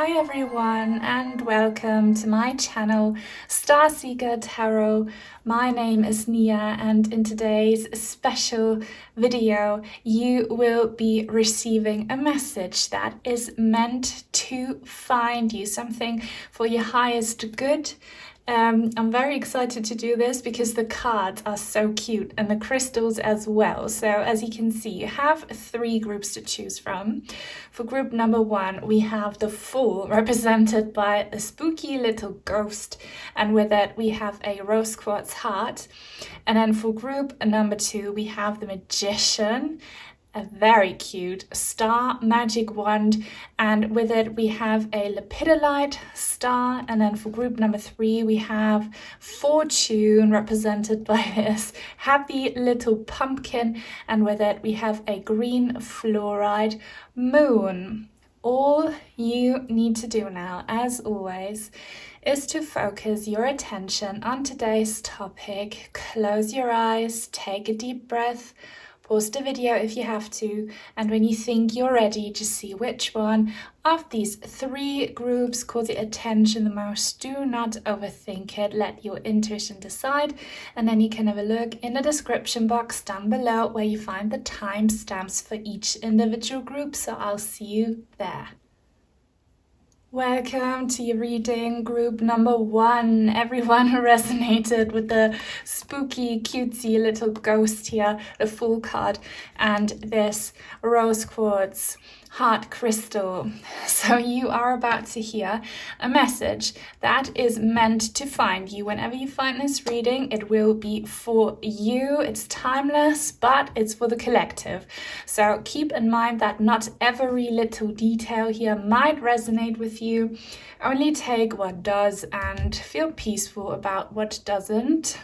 Hi everyone and welcome to my channel Starseeker Tarot. My name is Nia and in today's special video you will be receiving a message that is meant to find you, something for your highest good. I'm very excited to do this because the cards are so cute and the crystals as well. So as you can see, you have three groups to choose from. For group number one, we have the Fool, represented by a spooky little ghost, and with it we have a rose quartz heart. And then for group number two, we have the Magician, a very cute star magic wand, and with it we have a Lepidolite star. And then for group number three, we have Fortune, represented by this happy little pumpkin, and with it we have a green fluorite moon. All you need to do now, as always, is to focus your attention on today's topic. Close your eyes, take a deep breath, pause the video if you have to, and when you think you're ready, just see which one of these three groups calls your attention the most. Do not overthink it, let your intuition decide, and then you can have a look in the description box down below where you find the timestamps for each individual group, so I'll see you there. Welcome to your reading, group number one. Everyone who resonated with the spooky, cutesy little ghost here, the Fool card, and this rose quartz heart crystal. So you are about to hear a message that is meant to find you. Whenever you find this reading, it will be for you. It's timeless, but it's for the collective. So keep in mind that not every little detail here might resonate with you. Only take what does and feel peaceful about what doesn't.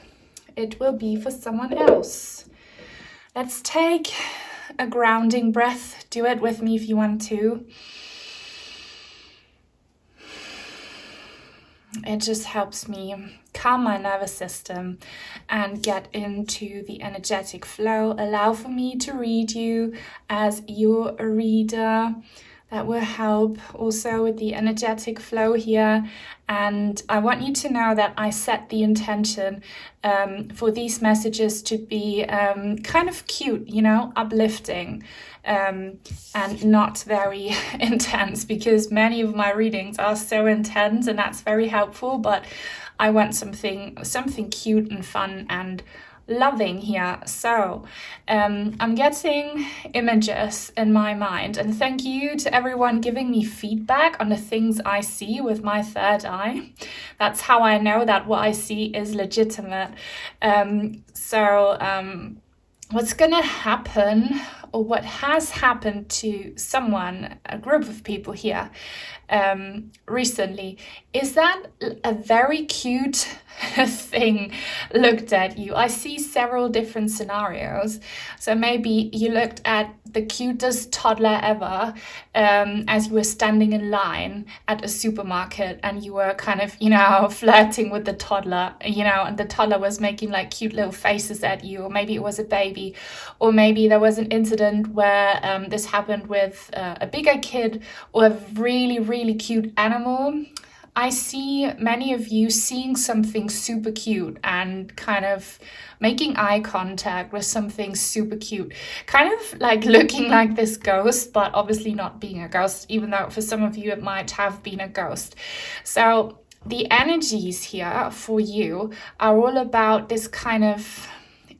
It will be for someone else. Let's take a grounding breath. Do it with me if you want to. It just helps me calm my nervous system and get into the energetic flow. Allow for me to read you as your reader. That will help also with the energetic flow here. And I want you to know that I set the intention for these messages to be kind of cute, you know, uplifting, and not very intense, because many of my readings are so intense and that's very helpful. But I want something cute and fun and loving here. So I'm getting images in my mind, and thank you to everyone giving me feedback on the things I see with my third eye. That's how I know that what I see is legitimate. What's gonna happen, or what has happened to someone, a group of people here recently, is that a very cute thing looked at you. I see several different scenarios. So maybe you looked at the cutest toddler ever as you were standing in line at a supermarket, and you were kind of, you know, flirting with the toddler, you know, and the toddler was making like cute little faces at you. Or maybe it was a baby, or maybe there was an incident where this happened with a bigger kid or a really, really cute animal. I see many of you seeing something super cute and kind of making eye contact with something super cute, kind of like looking like this ghost, but obviously not being a ghost, even though for some of you it might have been a ghost. So the energies here for you are all about this kind of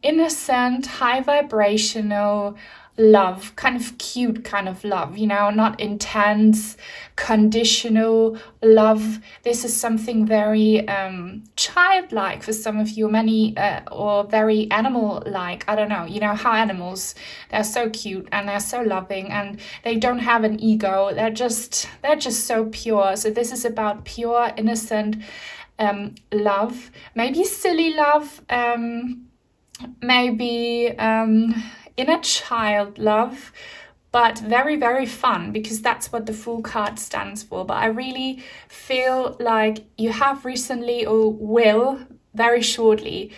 innocent, high vibrational love, kind of cute kind of love, you know, not intense, conditional love. This is something very childlike for some of you, many or very animal-like. I don't know, you know how animals, they're so cute and they're so loving and they don't have an ego. They're just so pure. So this is about pure, innocent love, maybe silly love, maybe inner child love, but very, very fun, because that's what the Fool card stands for. But I really feel like you have recently, or will very shortly,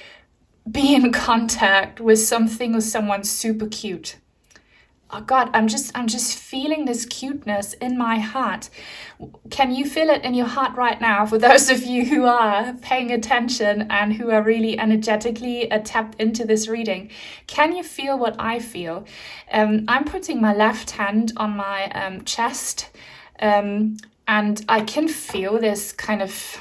be in contact with something or someone super cute. oh God, I'm just feeling this cuteness in my heart. Can you feel it in your heart right now? For those of you who are paying attention and who are really energetically tapped into this reading, can you feel what I feel? I'm putting my left hand on my chest, and I can feel this kind of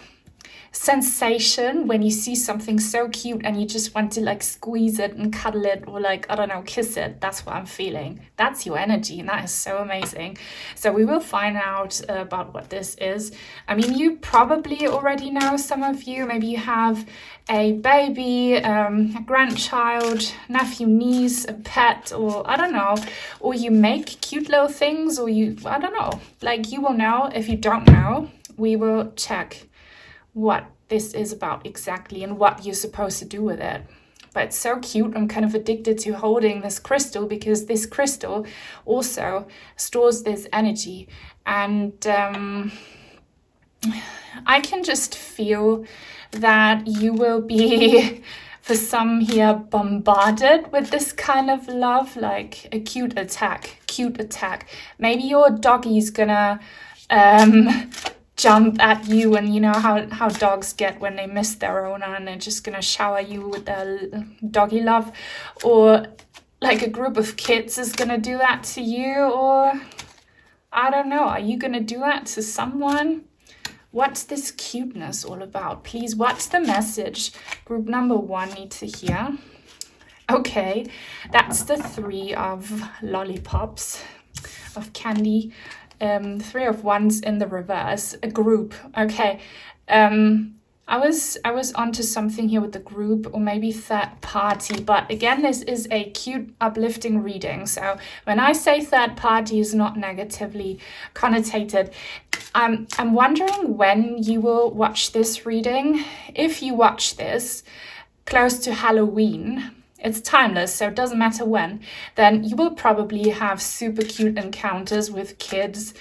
sensation when you see something so cute and you just want to like squeeze it and cuddle it, or like, I don't know, kiss it. That's what I'm feeling. That's your energy, and that is so amazing. So we will find out about what this is. I mean, you probably already know, some of you, maybe you have a baby, a grandchild, nephew, niece, a pet, or I don't know, or you make cute little things, or you, I don't know, like you will know. If you don't know, we will check what this is about exactly and what you're supposed to do with it. But it's so cute. I'm kind of addicted to holding this crystal, because this crystal also stores this energy. And I can just feel that you will be, for some here, bombarded with this kind of love, like a cute attack. Maybe your doggy's gonna jump at you, and you know how dogs get when they miss their owner, and they're just gonna shower you with their doggy love. Or like a group of kids is gonna do that to you, or I don't know, are you gonna do that to someone? What's this cuteness all about? Please, what's the message group number 1 need to hear? Okay, that's the 3 of lollipops, of candy. 3 of wands in the reverse, a group. Okay, I was onto something here with the group, or maybe third party, but again, this is a cute, uplifting reading. So when I say third party is not negatively connotated, I'm wondering when you will watch this reading. If you watch this close to Halloween, it's timeless, so it doesn't matter when, then you will probably have super cute encounters with kids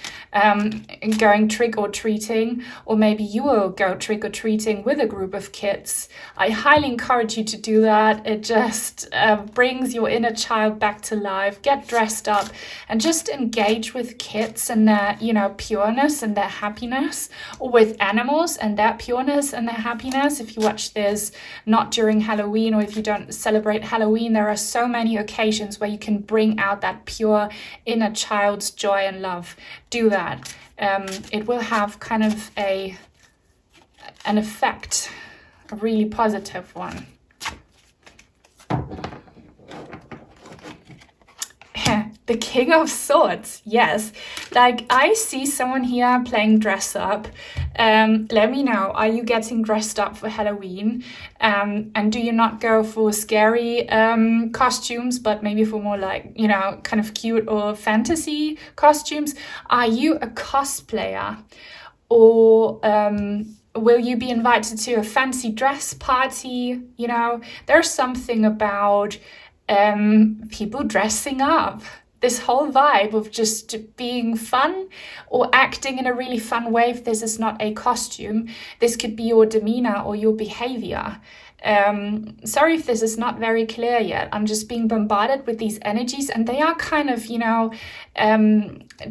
going trick-or-treating, or maybe you will go trick-or-treating with a group of kids. I highly encourage you to do that. It just brings your inner child back to life. Get dressed up and just engage with kids and their, you know, pureness and their happiness, or with animals and their pureness and their happiness. If you watch this not during Halloween, or if you don't celebrate Halloween, there are so many occasions where you can bring out that pure inner child's joy and love. Do that. It will have kind of an effect, a really positive one. The King of Swords, yes. Like, I see someone here playing dress up. Let me know, are you getting dressed up for Halloween? And do you not go for scary costumes, but maybe for more like, you know, kind of cute or fantasy costumes? Are you a cosplayer? Or will you be invited to a fancy dress party? You know, there's something about people dressing up. This whole vibe of just being fun or acting in a really fun way. If this is not a costume, this could be your demeanor or your behavior. Sorry if this is not very clear yet. I'm just being bombarded with these energies, and they are kind of, you know,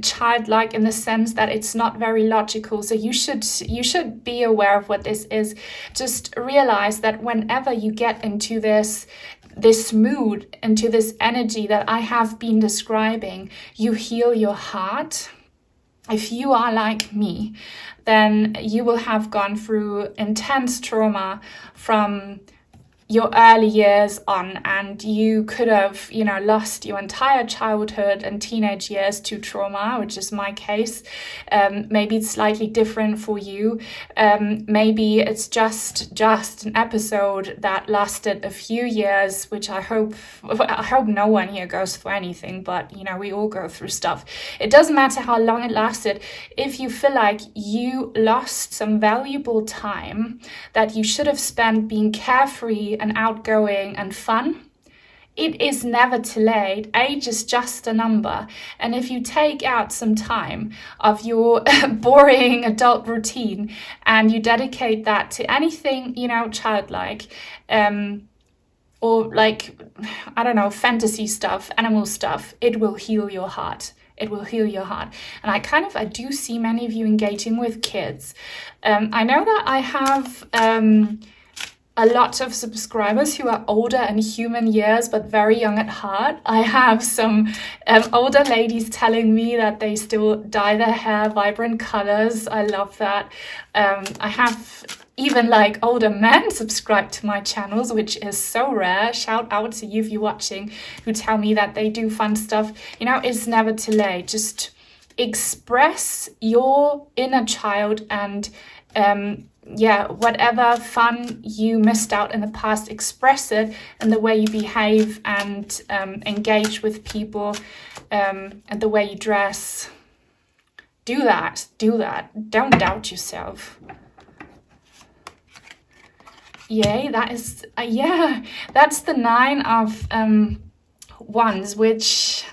childlike in the sense that it's not very logical. So you should be aware of what this is. Just realize that whenever you get into this mood, into this energy that I have been describing, you heal your heart. If you are like me, then you will have gone through intense trauma from your early years on, and you could have, you know, lost your entire childhood and teenage years to trauma, which is my case. Maybe it's slightly different for you. Maybe it's just an episode that lasted a few years, which I hope no one here goes through anything, but you know, we all go through stuff. It doesn't matter how long it lasted. If you feel like you lost some valuable time that you should have spent being carefree and outgoing and fun, it is never too late. Age is just a number. And if you take out some time of your boring adult routine and you dedicate that to anything, you know, childlike, or like, I don't know, fantasy stuff, animal stuff, it will heal your heart. It will heal your heart. And I do see many of you engaging with kids. I know that I have a lot of subscribers who are older in human years, but very young at heart. I have some older ladies telling me that they still dye their hair vibrant colors. I love that. I have even like older men subscribe to my channels, which is so rare. Shout out to you if you're watching, who tell me that they do fun stuff. You know, it's never too late. Just express your inner child, and whatever fun you missed out in the past, express it in the way you behave and engage with people, and the way you dress. Do that. Don't doubt yourself. Yay, that is, that's the 9 of Wands, which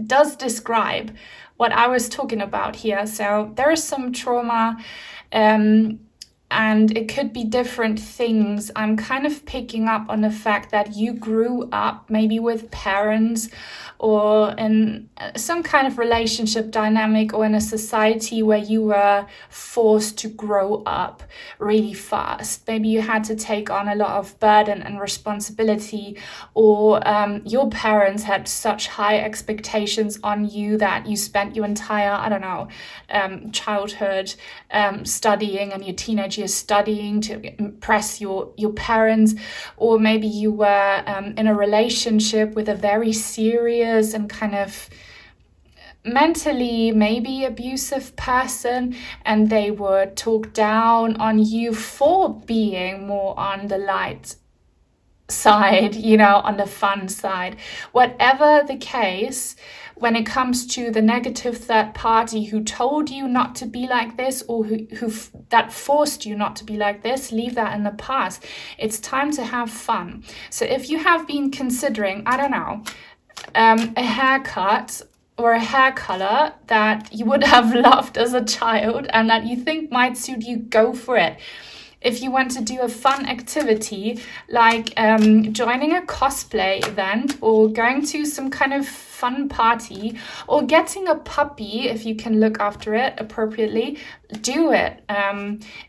does describe what I was talking about here. So there is some trauma, and it could be different things. I'm kind of picking up on the fact that you grew up maybe with parents, or in some kind of relationship dynamic, or in a society where you were forced to grow up really fast. Maybe you had to take on a lot of burden and responsibility, or your parents had such high expectations on you that you spent your entire, I don't know, childhood studying, and your teenage years studying to impress your parents. Or maybe you were in a relationship with a very serious and kind of mentally maybe abusive person, and they would talk down on you for being more on the light side, you know, on the fun side. Whatever the case, when it comes to the negative third party who told you not to be like this, or who that forced you not to be like this, leave that in the past. It's time to have fun. So if you have been considering, I don't know, a haircut or a hair color that you would have loved as a child and that you think might suit you, go for it. If you want to do a fun activity like joining a cosplay event, or going to some kind of fun party, or getting a puppy if you can look after it appropriately, do it.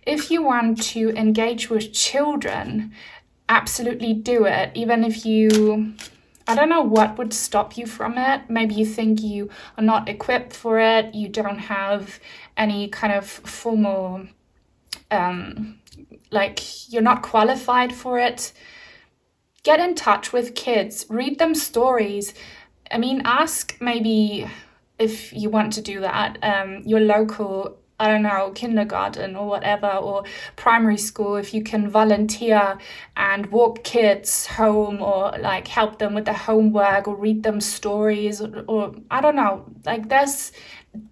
If you want to engage with children, absolutely do it. Even if you, I don't know what would stop you from it. Maybe you think you are not equipped for it, you don't have any kind of formal like you're not qualified for it. Get in touch with kids, read them stories. I mean, ask, maybe if you want to do that, your local, I don't know, kindergarten or whatever, or primary school, if you can volunteer and walk kids home, or like help them with their homework, or read them stories, or I don't know, like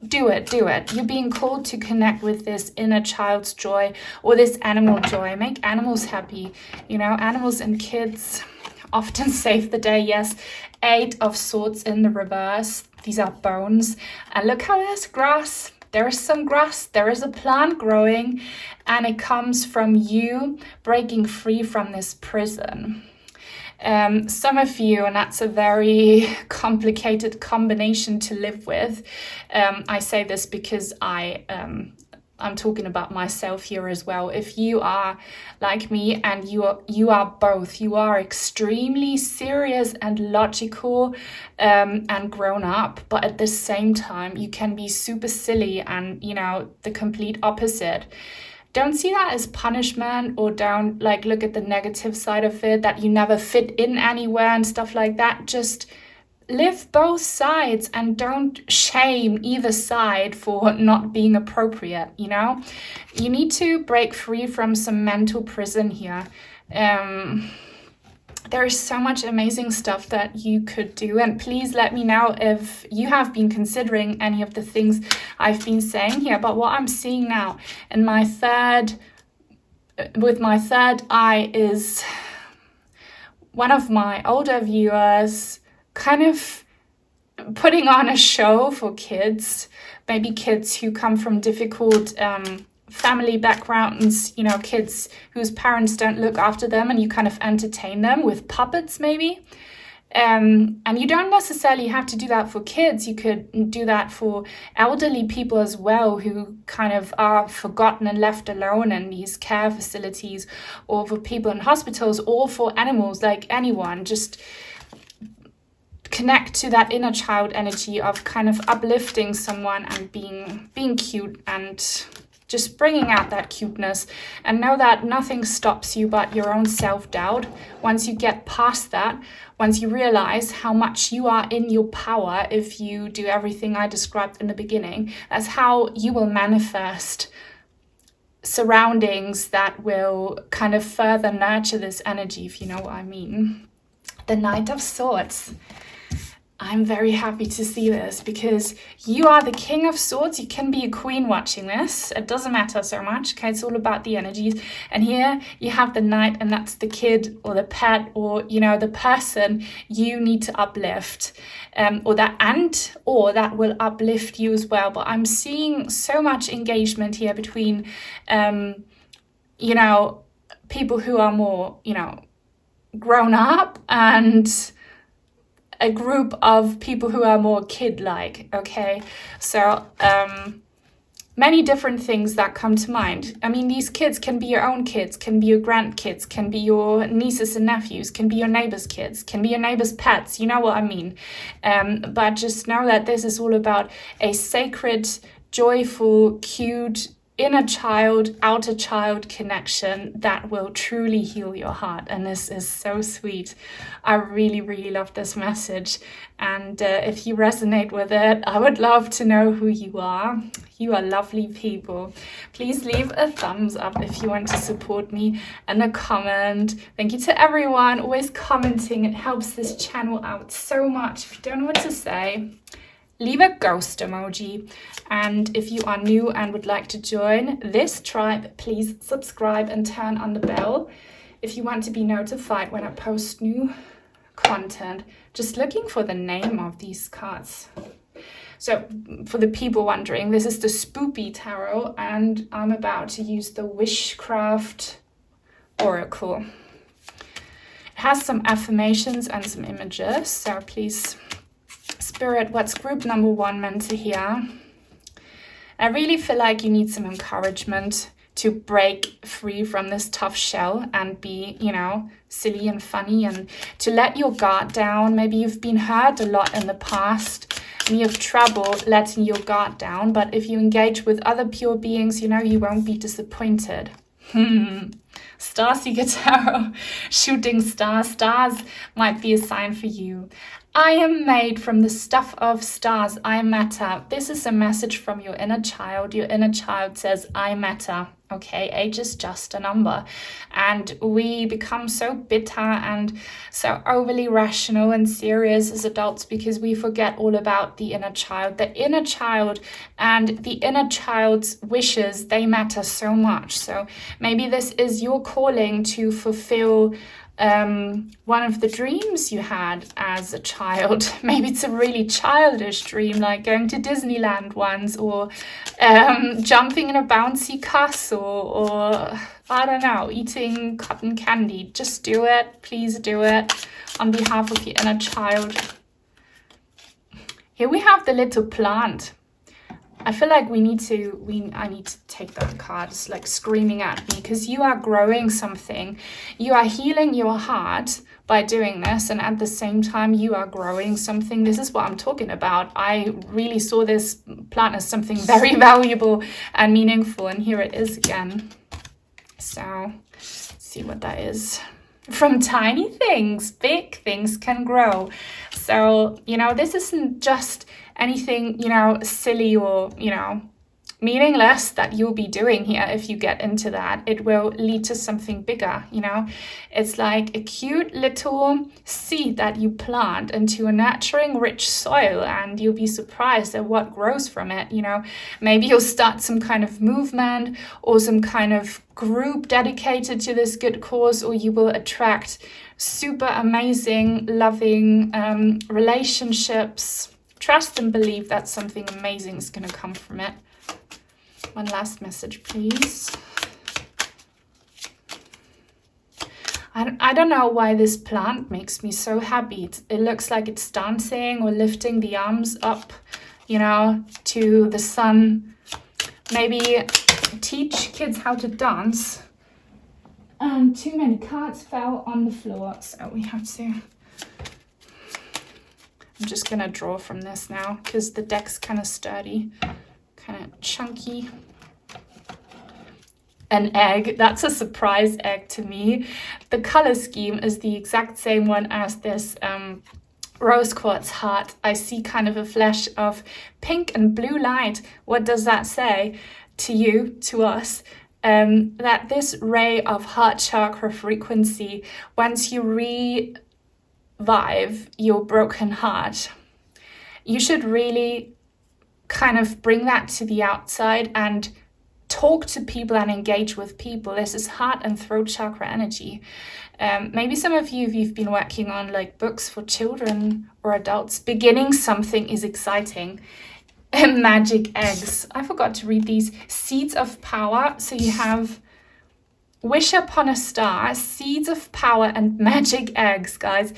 do it. You're being called to connect with this inner child's joy, or this animal joy. Make animals happy. You know, animals and kids often save the day. Yes, 8 of Swords in the reverse. These are bones. And look how there's grass. There is some grass. There is a plant growing, and it comes from you breaking free from this prison. Some of you, and that's a very complicated combination to live with. I say this because I'm talking about myself here as well. If you are like me, and you are both, you are extremely serious and logical and grown up, but at the same time you can be super silly and, you know, the complete opposite. Don't see that as punishment, or don't like look at the negative side of it, that you never fit in anywhere and stuff like that. Just live both sides, and don't shame either side for not being appropriate, you know? You need to break free from some mental prison here. There is so much amazing stuff that you could do, and please let me know if you have been considering any of the things I've been saying here. But what I'm seeing now in with my third eye is one of my older viewers kind of putting on a show for kids, maybe kids who come from difficult family backgrounds, you know, kids whose parents don't look after them, and you kind of entertain them with puppets maybe. And you don't necessarily have to do that for kids. You could do that for elderly people as well, who kind of are forgotten and left alone in these care facilities, or for people in hospitals, or for animals, like anyone. Just connect to that inner child energy of kind of uplifting someone and being cute and just bringing out that cuteness, and know that nothing stops you but your own self-doubt. Once you get past that, once you realize how much you are in your power, if you do everything I described in the beginning, that's how you will manifest surroundings that will kind of further nurture this energy, if you know what I mean. The Knight of Swords. I'm very happy to see this, because you are the King of Swords. You can be a queen watching this. It doesn't matter so much. Okay, it's all about the energies. And here you have the Knight, and that's the kid or the pet, or, you know, the person you need to uplift, or that will uplift you as well. But I'm seeing so much engagement here between, you know, people who are more, you know, grown up, and a group of people who are more kid-like, okay? So many different things that come to mind. I mean, these kids can be your own kids, can be your grandkids, can be your nieces and nephews, can be your neighbors' kids, can be your neighbors' pets, you know what I mean? But just know that this is all about a sacred, joyful, cute, inner child, outer child connection that will truly heal your heart. And this is so sweet. I really, really love this message. And if you resonate with it, I would love to know who you are. You are lovely people. Please leave a thumbs up if you want to support me, and a comment. Thank you to everyone always commenting. It helps this channel out so much. If you don't know what to say, leave a ghost emoji. And if you are new and would like to join this tribe, please subscribe and turn on the bell if you want to be notified when I post new content. Just looking for the name of these cards. So for the people wondering, this is the Spoopy Tarot, and I'm about to use the Witchcraft Oracle. It has some affirmations and some images, so please, Spirit, what's group number 1 meant to hear? I really feel like you need some encouragement to break free from this tough shell and be, you know, silly and funny, and to let your guard down. Maybe you've been hurt a lot in the past and you have trouble letting your guard down, but if you engage with other pure beings, you know, you won't be disappointed. Starseeker Tarot, shooting stars. Stars might be a sign for you. I am made from the stuff of stars. I matter. This is a message from your inner child. Your inner child says, I matter. Okay, age is just a number. And we become so bitter and so overly rational and serious as adults because we forget all about the inner child. The inner child and the inner child's wishes, they matter so much. So maybe this is your calling to fulfill one of the dreams you had as a child. Maybe it's a really childish dream, like going to Disneyland once, or jumping in a bouncy castle, or I don't know, eating cotton candy. Just do it. Please do it on behalf of your inner child. Here we have the little plant. I feel like I need to take that card. It's like screaming at me, because you are growing something. You are healing your heart by doing this, and at the same time you are growing something. This is what I'm talking about. I really saw this plant as something very valuable and meaningful, and here it is again. So let's see what that is. From tiny things, big things can grow. So, you know, this isn't just anything, you know, silly or, you know, meaningless that you'll be doing here. If you get into that, it will lead to something bigger, you know. It's like a cute little seed that you plant into a nurturing, rich soil, and you'll be surprised at what grows from it, you know. Maybe you'll start some kind of movement or some kind of group dedicated to this good cause, or you will attract super amazing, loving relationships. Trust and believe that something amazing is going to come from it. One last message, please. I don't know why this plant makes me so happy. It looks like it's dancing or lifting the arms up, you know, to the sun. Maybe teach kids how to dance. And too many cards fell on the floor, so we have to... I'm just gonna draw from this now because the deck's kind of sturdy, kind of chunky. An egg, that's a surprise egg to me. The color scheme is the exact same one as this rose quartz heart. I see kind of a flash of pink and blue light. What does that say to you, to us? That this ray of heart chakra frequency, once you revive your broken heart, you should really kind of bring that to the outside and talk to people and engage with people. This is heart and throat chakra energy. Maybe some of you, if you've been working on like books for children or adults, beginning something is exciting. Magic eggs. I forgot to read these. Seeds of power. So you have wish upon a star, seeds of power, and magic eggs, guys.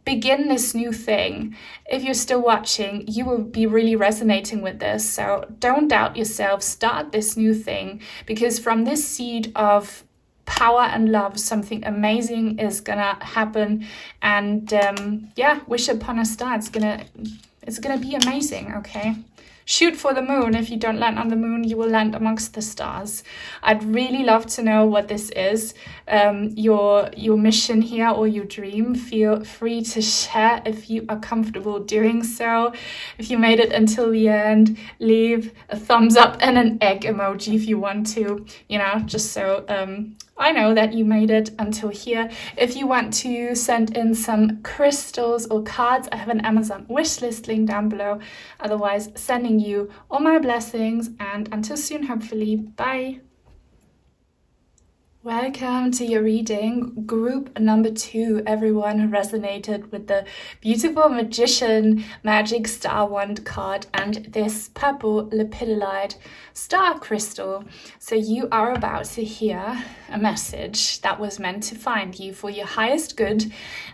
Begin this new thing. If you're still watching, you will be really resonating with this. So don't doubt yourself. Start this new thing, because from this seed of power and love, something amazing is gonna happen. And yeah, wish upon a star. It's gonna be amazing. Okay. Shoot for the moon. If you don't land on the moon, you will land amongst the stars. I'd really love to know what this is, your mission here or your dream. Feel free to share if you are comfortable doing so. If you made it until the end, leave a thumbs up and an egg emoji if you want to, you know, just so I know that you made it until here. If you want to send in some crystals or cards, I have an Amazon wishlist link down below. Otherwise, sending you all my blessings, and until soon, hopefully. Bye. Welcome to your reading, group number 2, everyone who resonated with the beautiful Magician Magic Star Wand card and this purple Lepidolite star crystal. So you are about to hear a message that was meant to find you for your highest good.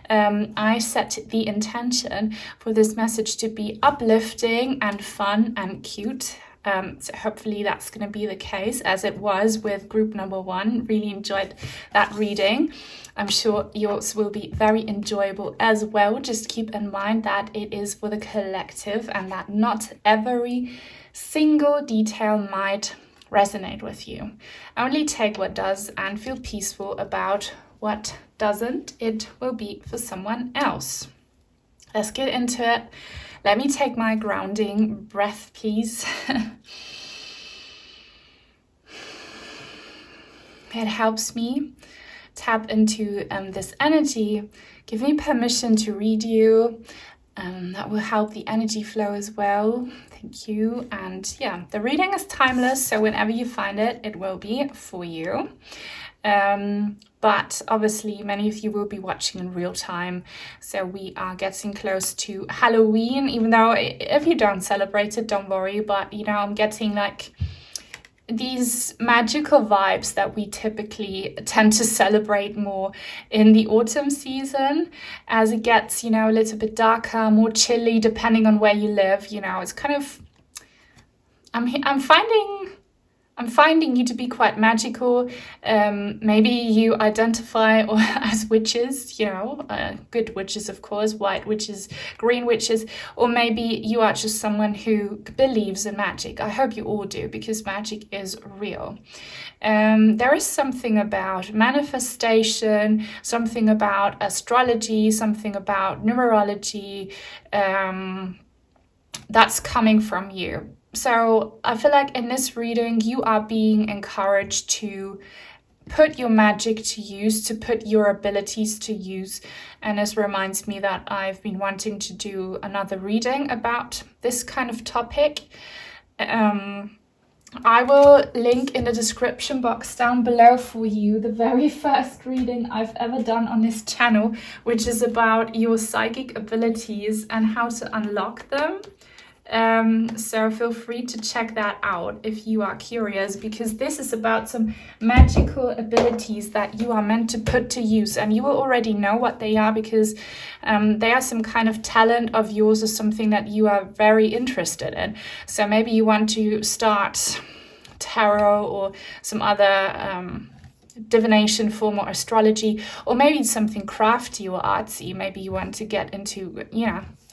I set the intention for this message to be uplifting and fun and cute. So hopefully that's going to be the case, as it was with group number 1. Really enjoyed that reading. I'm sure yours will be very enjoyable as well. Just keep in mind that it is for the collective and that not every single detail might resonate with you. Only take what does and feel peaceful about what doesn't. It will be for someone else. Let's get into it. Let me take my grounding breath, please. It helps me tap into this energy. Give me permission to read you. That will help the energy flow as well. Thank you. And yeah, the reading is timeless, so whenever you find it, it will be for you. But obviously many of you will be watching in real time, so we are getting close to Halloween, even though if you don't celebrate it, don't worry, but you know, I'm getting like these magical vibes that we typically tend to celebrate more in the autumn season, as it gets, you know, a little bit darker, more chilly, depending on where you live. You know, it's kind of, I'm finding you to be quite magical. Maybe you identify as witches, you know, good witches, of course, white witches, green witches, or maybe you are just someone who believes in magic. I hope you all do, because magic is real. There is something about manifestation, something about astrology, something about numerology that's coming from you. So I feel like in this reading, you are being encouraged to put your magic to use, to put your abilities to use. And this reminds me that I've been wanting to do another reading about this kind of topic. I will link in the description box down below for you the very first reading I've ever done on this channel, which is about your psychic abilities and how to unlock them. So feel free to check that out if you are curious, because this is about some magical abilities that you are meant to put to use, and you will already know what they are because they are some kind of talent of yours or something that you are very interested in. So maybe you want to start tarot or some other divination form or astrology, or maybe something crafty or artsy. Maybe you want to get into,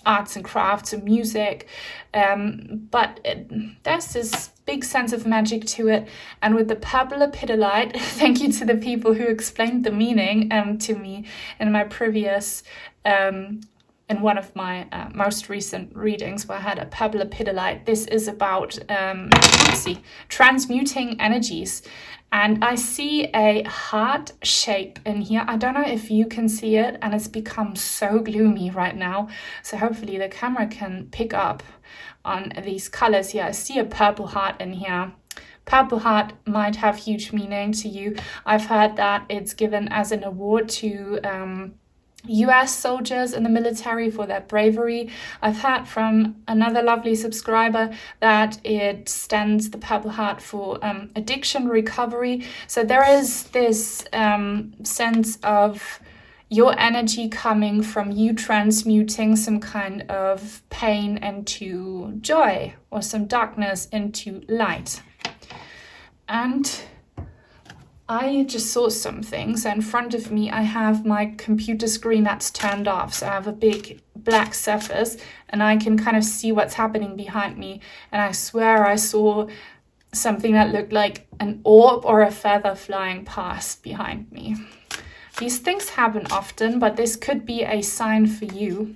arts and crafts and music, but there's this big sense of magic to it. And with the purple lepidolite, thank you to the people who explained the meaning to me in my previous in one of my most recent readings where I had a purple lepidolite. This is about transmuting energies. And I see a heart shape in here. I don't know if you can see it, and it's become so gloomy right now. So hopefully the camera can pick up on these colors here. I see a purple heart in here. Purple heart might have huge meaning to you. I've heard that it's given as an award to US soldiers in the military for their bravery. I've heard from another lovely subscriber that it stands, the purple heart, for addiction recovery. So there is this sense of your energy coming from you transmuting some kind of pain into joy, or some darkness into light. And I just saw something. So in front of me, I have my computer screen that's turned off. So I have a big black surface and I can kind of see what's happening behind me. And I swear I saw something that looked like an orb or a feather flying past behind me. These things happen often, but this could be a sign for you.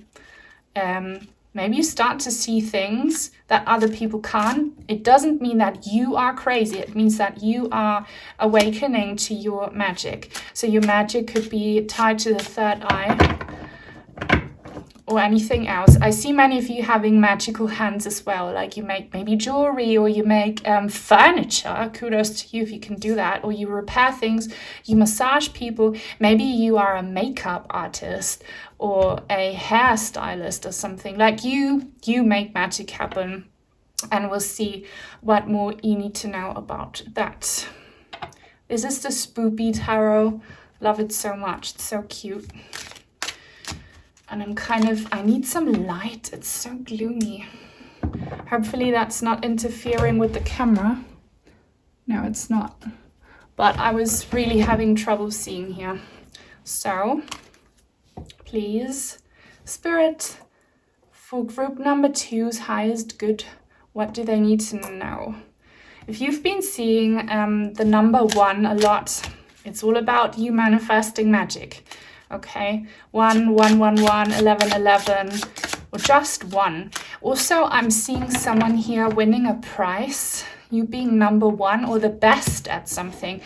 Maybe you start to see things that other people can't. It doesn't mean that you are crazy. It means that you are awakening to your magic. So your magic could be tied to the third eye or anything else. I see many of you having magical hands as well. Like you make maybe jewelry, or you make furniture. Kudos to you if you can do that. Or you repair things, you massage people. Maybe you are a makeup artist or a hairstylist or something. Like you make magic happen. And we'll see what more you need to know about that. This is the Spoopy Tarot. Love it so much. It's so cute. And I need some light. It's so gloomy. Hopefully that's not interfering with the camera. No, it's not. But I was really having trouble seeing here. So, please, Spirit, for group number 2's highest good, what do they need to know? If you've been seeing the number 1 a lot, it's all about you manifesting magic. Okay, 1, 1, 1, 1, 11, 11, or just 1. Also, I'm seeing someone here winning a prize, you being number 1 or the best at something.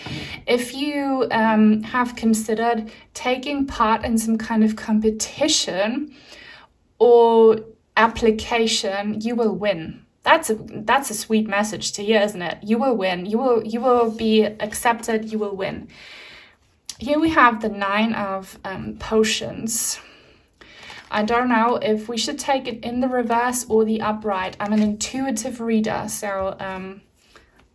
If you have considered taking part in some kind of competition or application, you will win. That's a sweet message to hear, isn't it? You will win. You will be accepted. You will win. Here we have the 9 of potions. I don't know if we should take it in the reverse or the upright. I'm an intuitive reader, so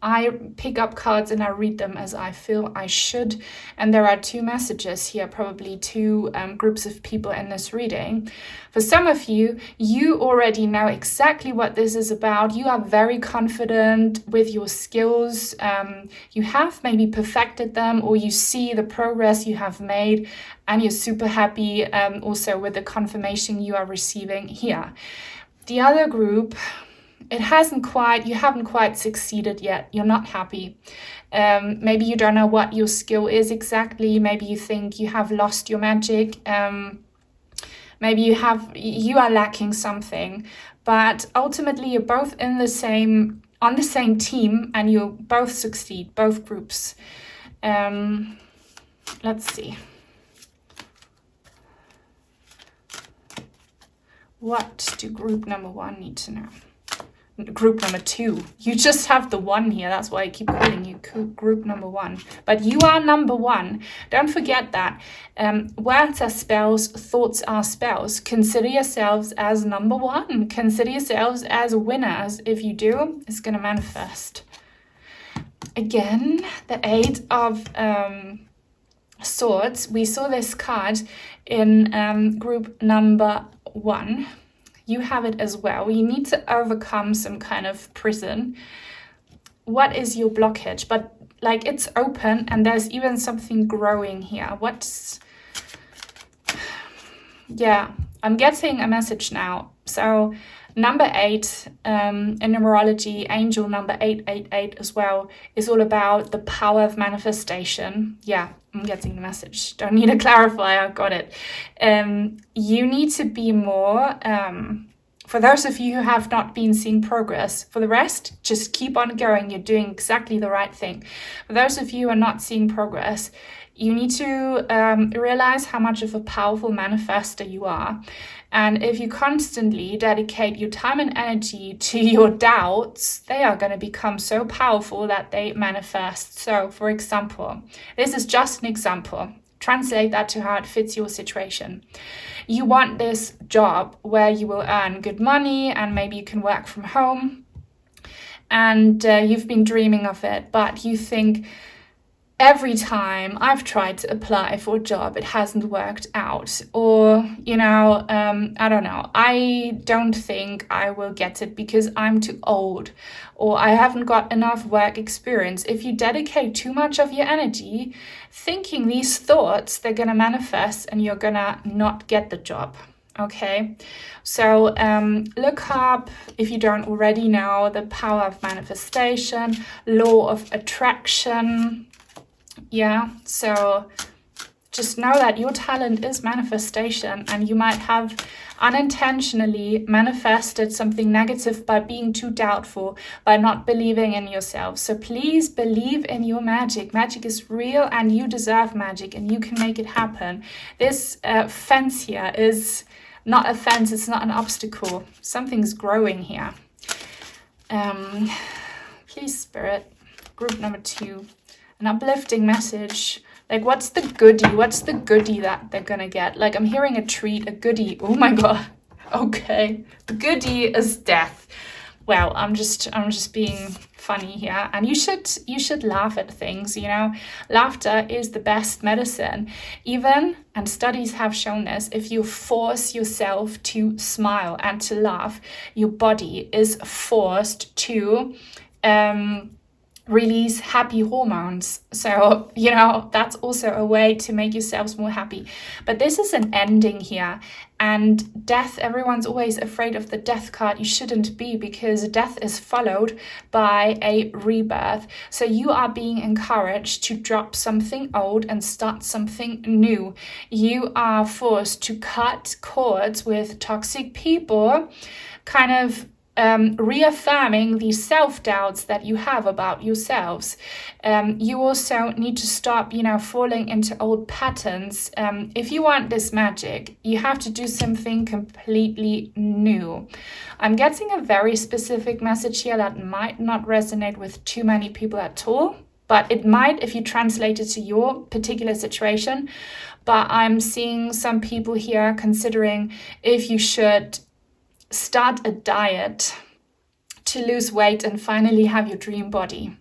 I pick up cards and I read them as I feel I should. And there are 2 messages here, probably 2 groups of people in this reading. For some of you, you already know exactly what this is about. You are very confident with your skills. You have maybe perfected them, or you see the progress you have made, and you're super happy also with the confirmation you are receiving here. The other group, you haven't quite succeeded yet. You're not happy. Maybe you don't know what your skill is exactly. Maybe you think you have lost your magic. Maybe you are lacking something. But ultimately, you're both on the same team, and you both succeed, both groups. Let's see. What do group number 1 need to know? group number 2. You just have the 1 here. That's why I keep calling you group number 1. But you are number 1. Don't forget that. Words are spells, thoughts are spells. Consider yourselves as number 1. Consider yourselves as winners. If you do, it's going to manifest. Again, the 8 of Swords. We saw this card in group number 1. You have it as well. You need to overcome some kind of prison. What is your blockage? But like, it's open and there's even something growing here. Yeah, I'm getting a message now. So number 8 in numerology, angel number 888 as well, is all about the power of manifestation. Yeah, I'm getting the message. Don't need to clarify, I got it. You need to be more, for those of you who have not been seeing progress, for the rest, just keep on going. You're doing exactly the right thing. For those of you who are not seeing progress, you need to realize how much of a powerful manifester you are. And if you constantly dedicate your time and energy to your doubts, they are going to become so powerful that they manifest. So, for example, this is just an example. Translate that to how it fits your situation. You want this job where you will earn good money and maybe you can work from home. And you've been dreaming of it, but you think, every time I've tried to apply for a job, it hasn't worked out. Or, you know, I don't know, I don't think I will get it because I'm too old, or I haven't got enough work experience. If you dedicate too much of your energy thinking these thoughts, they're going to manifest and you're going to not get the job. Okay, so look up, if you don't already know, the power of manifestation, law of attraction. Yeah, so just know that your talent is manifestation, and you might have unintentionally manifested something negative by being too doubtful, by not believing in yourself. So please believe in your magic. Magic is real and you deserve magic and you can make it happen. This fence here is not a fence, it's not an obstacle. Something's growing here. Please, Spirit, group number 2. An uplifting message. Like, what's the goodie that they're gonna get? Like, I'm hearing a treat, a goodie. Oh my god. Okay, the goodie is death. Well, I'm just being funny here, and you should laugh at things. You know, laughter is the best medicine. Even, and studies have shown this, if you force yourself to smile and to laugh, your body is forced to release happy hormones. So, you know, that's also a way to make yourselves more happy. But this is an ending here. And death, everyone's always afraid of the death card. You shouldn't be, because death is followed by a rebirth. So you are being encouraged to drop something old and start something new. You are forced to cut cords with toxic people, kind of reaffirming these self-doubts that you have about yourselves. You also need to stop, you know, falling into old patterns. If you want this magic, you have to do something completely new. I'm getting a very specific message here that might not resonate with too many people at all, but it might if you translate it to your particular situation. But I'm seeing some people here considering if you should start a diet to lose weight and finally have your dream body.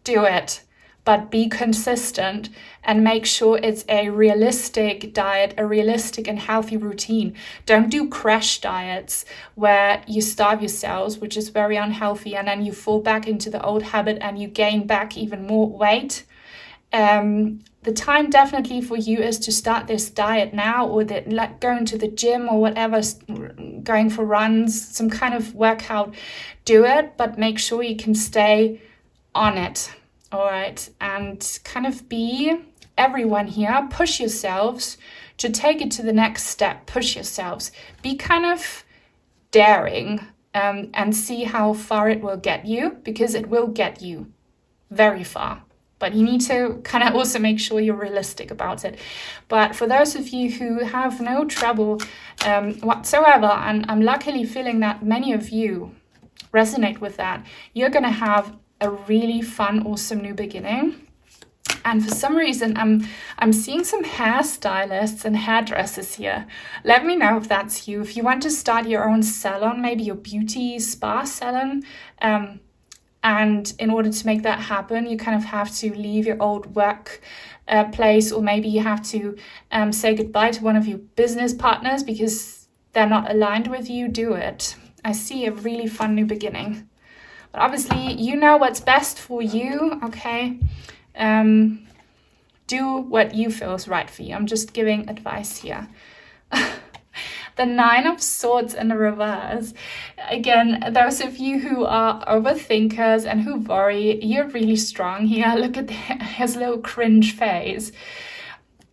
Do it, but be consistent and make sure it's a realistic diet, a realistic and healthy routine. Don't do crash diets where you starve yourselves, which is very unhealthy, and then you fall back into the old habit and you gain back even more weight. The time definitely for you is to start this diet now, or like going to the gym or whatever, going for runs, some kind of workout. Do it, but make sure you can stay on it. All right, and kind of be everyone here. Push yourselves to take it to the next step. Push yourselves. Be kind of daring and see how far it will get you, because it will get you very far. But you need to kind of also make sure you're realistic about it. But for those of you who have no trouble whatsoever, and I'm luckily feeling that many of you resonate with that, you're going to have a really fun, awesome new beginning. And for some reason, I'm seeing some hairstylists and hairdressers here. Let me know if that's you. If you want to start your own salon, maybe your beauty spa salon, and in order to make that happen, you kind of have to leave your old work place, or maybe you have to say goodbye to one of your business partners because they're not aligned with you. Do it. I see a really fun new beginning. But obviously, you know what's best for you, okay? Do what you feel is right for you. I'm just giving advice here. The 9 of Swords in the reverse. Again, those of you who are overthinkers and who worry, you're really strong here. Look at his little cringe face.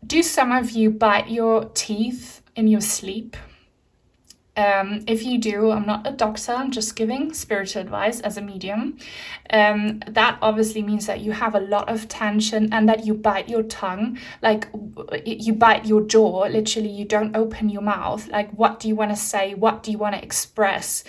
Do some of you bite your teeth in your sleep? If you do, I'm not a doctor, I'm just giving spiritual advice as a medium. That obviously means that you have a lot of tension and that you bite your tongue, like you bite your jaw, literally you don't open your mouth. Like, what do you want to say? What do you want to express?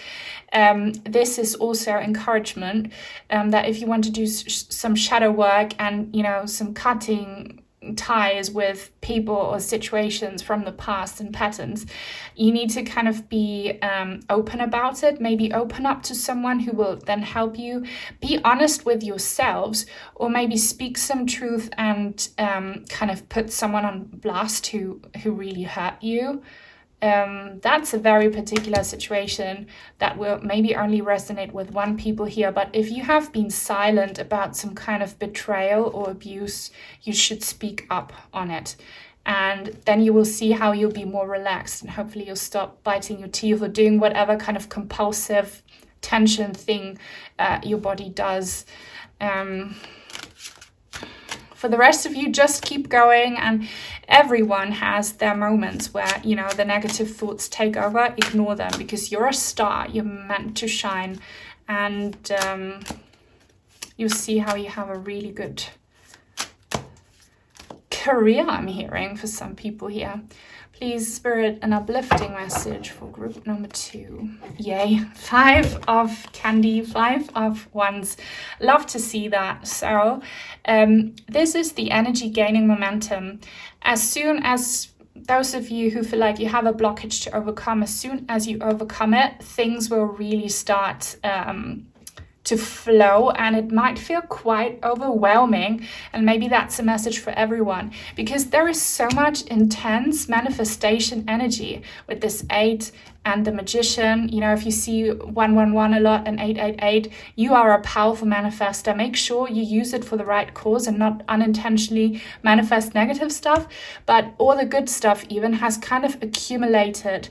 This is also encouragement that if you want to do some shadow work and, you know, some cutting ties with people or situations from the past and patterns, you need to kind of be open about it. Maybe open up to someone who will then help you. Be honest with yourselves, or maybe speak some truth and kind of put someone on blast who really hurt you. That's a very particular situation that will maybe only resonate with one people here. But if you have been silent about some kind of betrayal or abuse, you should speak up on it. And then you will see how you'll be more relaxed, and hopefully you'll stop biting your teeth or doing whatever kind of compulsive tension thing your body does. For the rest of you, just keep going, and everyone has their moments where, you know, the negative thoughts take over. Ignore them, because you're a star, you're meant to shine, and you'll see how you have a really good career, I'm hearing, for some people here. Please, Spirit, an uplifting message for group number 2. Yay. 5 of candy, 5 of wands. Love to see that. So this is the energy gaining momentum. As soon as those of you who feel like you have a blockage to overcome, as soon as you overcome it, things will really start to flow, and it might feel quite overwhelming. And maybe that's a message for everyone, because there is so much intense manifestation energy with this 8 and the Magician. You know, if you see 111 a lot and 888, you are a powerful manifester. Make sure you use it for the right cause and not unintentionally manifest negative stuff. But all the good stuff even has kind of accumulated.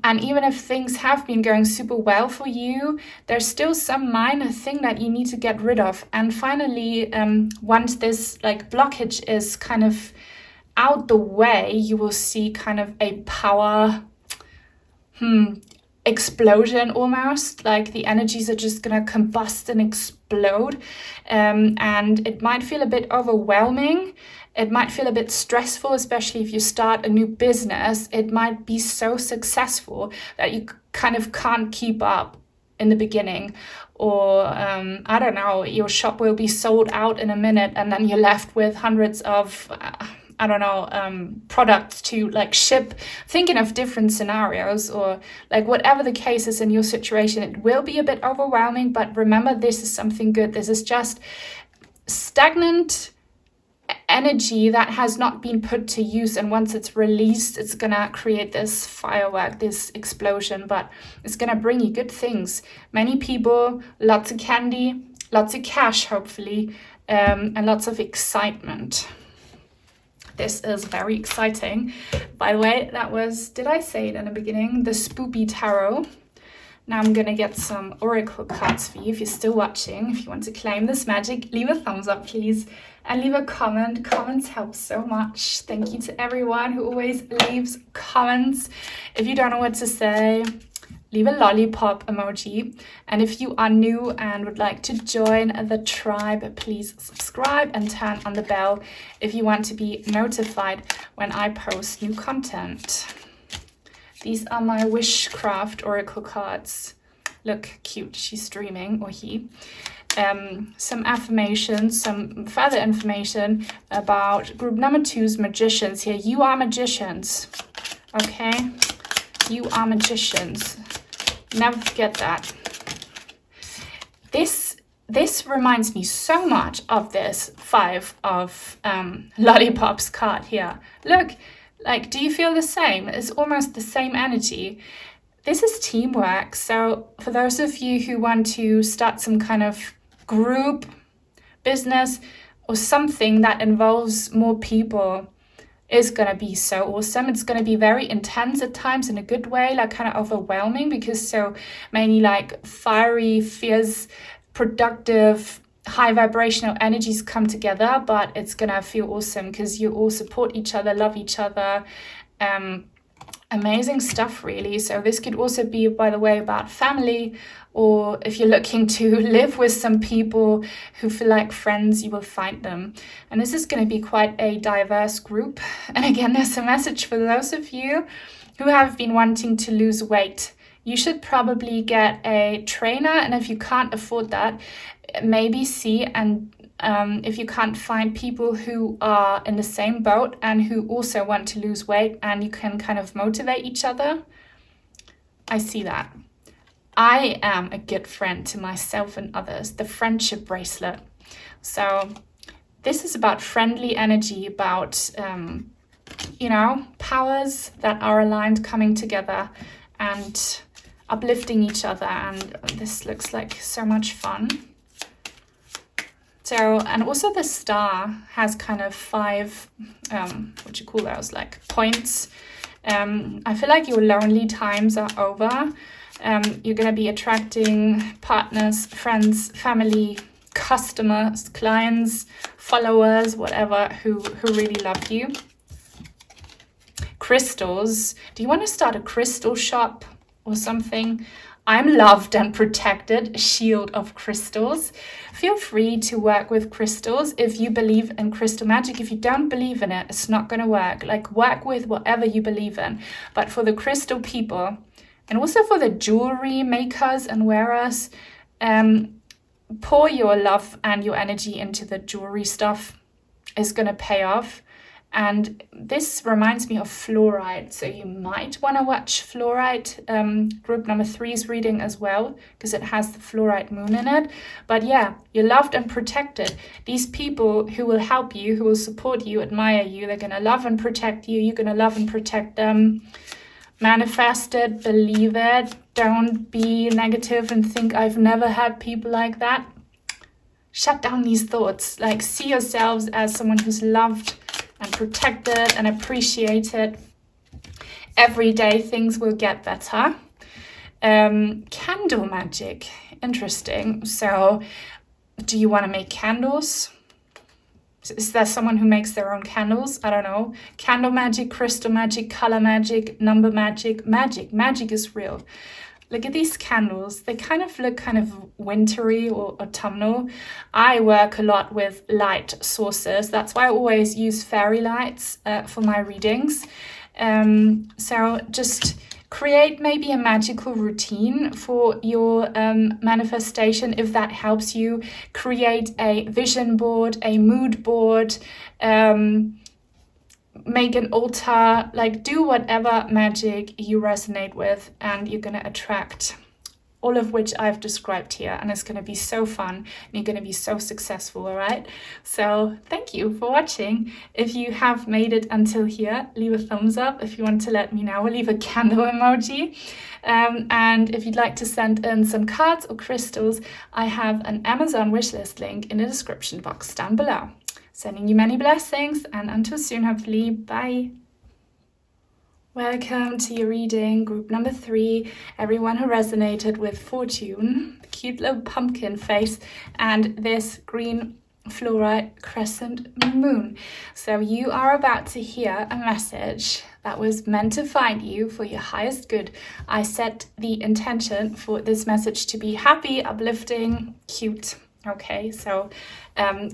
And even if things have been going super well for you, there's still some minor thing that you need to get rid of. And finally, once this like blockage is kind of out the way, you will see kind of a power explosion almost. Like the energies are just gonna combust and explode. And it might feel a bit overwhelming. It might feel a bit stressful, especially if you start a new business. It might be so successful that you kind of can't keep up in the beginning. Or, I don't know, your shop will be sold out in a minute, and then you're left with hundreds of, products to like ship. Thinking of different scenarios, or like whatever the case is in your situation, it will be a bit overwhelming. But remember, this is something good. This is just stagnant energy that has not been put to use, and once it's released, it's gonna create this firework, this explosion, but it's gonna bring you good things, many people, lots of candy, lots of cash hopefully, and lots of excitement. This is very exciting. By the way, that was, did I say it in the beginning, the Spoopy Tarot. Now I'm gonna get some oracle cards for you. If you're still watching, if you want to claim this magic, leave a thumbs up please, and leave a comment. Comments help so much. Thank you to everyone who always leaves comments. If you don't know what to say, leave a lollipop emoji. And if you are new and would like to join the tribe, please subscribe and turn on the bell if you want to be notified when I post new content. These are my Wishcraft oracle cards. Look, cute, she's dreaming, or he. Some affirmations, some further information about group number 2's magicians here. You are magicians, okay? You are magicians. Never forget that. This reminds me so much of this 5 of lollipops card here. Look, like, do you feel the same? It's almost the same energy. This is teamwork. So for those of you who want to start some kind of group business or something that involves more people, is going to be so awesome. It's going to be very intense at times in a good way, like kind of overwhelming, because so many like fiery, fierce, productive, high vibrational energies come together, but it's going to feel awesome because you all support each other, love each other. Amazing stuff, really. So this could also be, by the way, about family, or if you're looking to live with some people who feel like friends, you will find them. And this is going to be quite a diverse group. And again, there's a message for those of you who have been wanting to lose weight. You should probably get a trainer, and if you can't afford that, maybe see and if you can't find people who are in the same boat and who also want to lose weight, and you can kind of motivate each other. I see that. I am a good friend to myself and others, the friendship bracelet. So this is about friendly energy, about, powers that are aligned coming together and uplifting each other. And this looks like so much fun. So, and also the star has kind of 5, what you call those, like points. I feel like your lonely times are over. You're going to be attracting partners, friends, family, customers, clients, followers, whatever, who really love you. Crystals. Do you want to start a crystal shop or something? I'm loved and protected, a shield of crystals. Feel free to work with crystals if you believe in crystal magic. If you don't believe in it, it's not going to work. Like, work with whatever you believe in. But for the crystal people, and also for the jewelry makers and wearers, pour your love and your energy into the jewelry stuff. It's going to pay off. And this reminds me of Fluorite, so you might want to watch Fluorite, group number 3's reading as well, because it has the Fluorite moon in it. But yeah, you're loved and protected. These people who will help you, who will support you, admire you, they're going to love and protect you. You're going to love and protect them. Manifest it, believe it. Don't be negative and think, I've never had people like that. Shut down these thoughts. Like, see yourselves as someone who's loved and protected and appreciated. Every day things will get better. Candle magic, interesting. So do you want to make candles? Is there someone who makes their own candles? I don't know. Candle magic, crystal magic, color magic, number magic. Magic is real. Look at these candles. They kind of look kind of wintry or autumnal. I work a lot with light sources. That's why I always use fairy lights for my readings. So just create maybe a magical routine for your manifestation, if that helps you. Create a vision board, a mood board, make an altar, like do whatever magic you resonate with, and you're going to attract all of which I've described here, and it's going to be so fun and you're going to be so successful. All right, so thank you for watching. If you have made it until here, leave a thumbs up. If you want to let me know, leave a candle emoji. And if you'd like to send in some cards or crystals, I have an Amazon wishlist link in the description box down below. Sending you many blessings, and until soon, hopefully. Bye. Welcome to your reading, group number 3. Everyone who resonated with Fortune, the cute little pumpkin face, and this green fluorite crescent moon. So you are about to hear a message that was meant to find you for your highest good. I set the intention for this message to be happy, uplifting, cute, Okay, so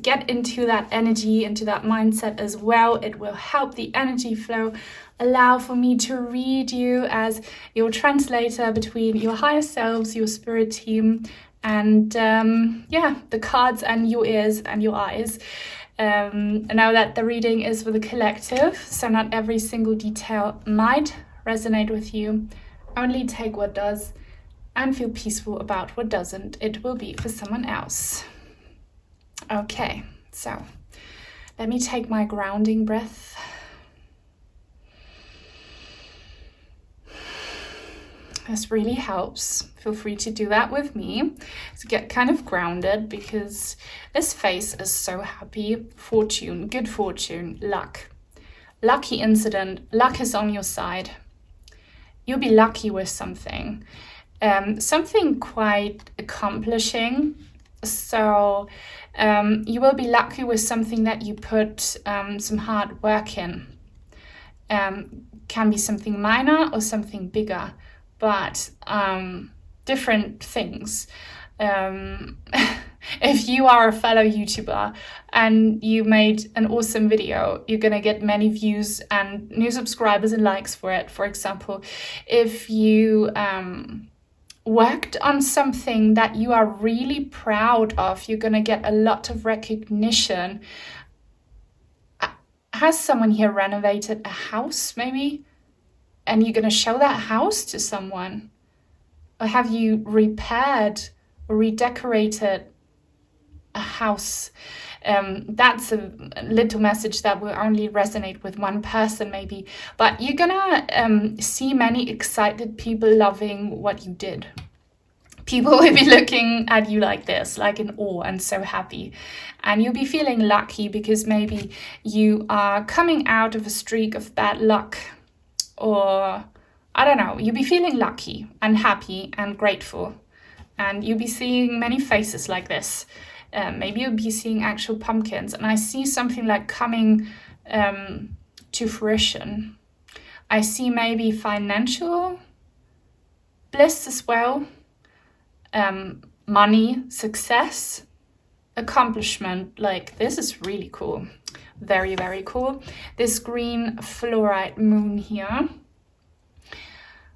get into that energy, into that mindset as well. It will help the energy flow. Allow for me to read you as your translator between your higher selves, your spirit team, and yeah, the cards and your ears and your eyes. Now that the reading is for the collective, so not every single detail might resonate with you. Only take what does and feel peaceful about what doesn't. It will be for someone else. Okay, so let me take my grounding breath. This really helps. Feel free to do that with me to get kind of grounded, because this face is so happy. Fortune, good fortune, luck. Lucky incident, luck is on your side. You'll be lucky with something. Something quite accomplishing. So you will be lucky with something that you put some hard work in. Can be something minor or something bigger, but different things. If you are a fellow YouTuber and you made an awesome video, you're gonna get many views and new subscribers and likes for it. For example, if you worked on something that you are really proud of, you're gonna get a lot of recognition. Has someone here renovated a house maybe? And you're gonna show that house to someone? Or have you repaired or redecorated a house? That's a little message that will only resonate with one person maybe, but you're gonna see many excited people loving what you did. People will be looking at you like this, like in awe and so happy. And you'll be feeling lucky because maybe you are coming out of a streak of bad luck, or I don't know, you'll be feeling lucky and happy and grateful. And you'll be seeing many faces like this. Maybe you'll be seeing actual pumpkins, and I see something like coming to fruition. I see maybe financial bliss as well, money, success, accomplishment. Like, this is really cool. Very, very cool. This green fluorite moon here.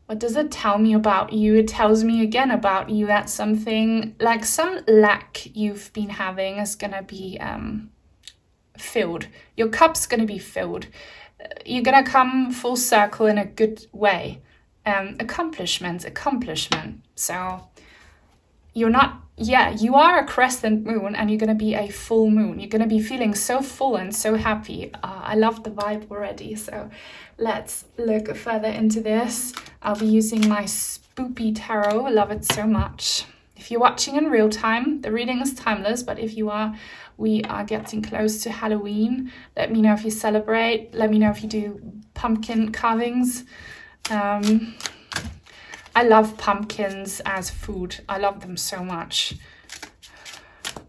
What does it tell me about you? It tells me again about you that something, like some lack you've been having, is gonna be filled. Your cup's gonna be filled. You're gonna come full circle in a good way. Accomplishment. So you're not, you are a crescent moon and you're gonna be a full moon. You're gonna be feeling so full and so happy. I love the vibe already. So let's look further into this. I'll be using my Spoopy Tarot. I love it so much. If you're watching in real time, the reading is timeless, but if you are, we are getting close to Halloween. Let me know if you celebrate. Let me know if you do pumpkin carvings. I love pumpkins as food. I love them so much.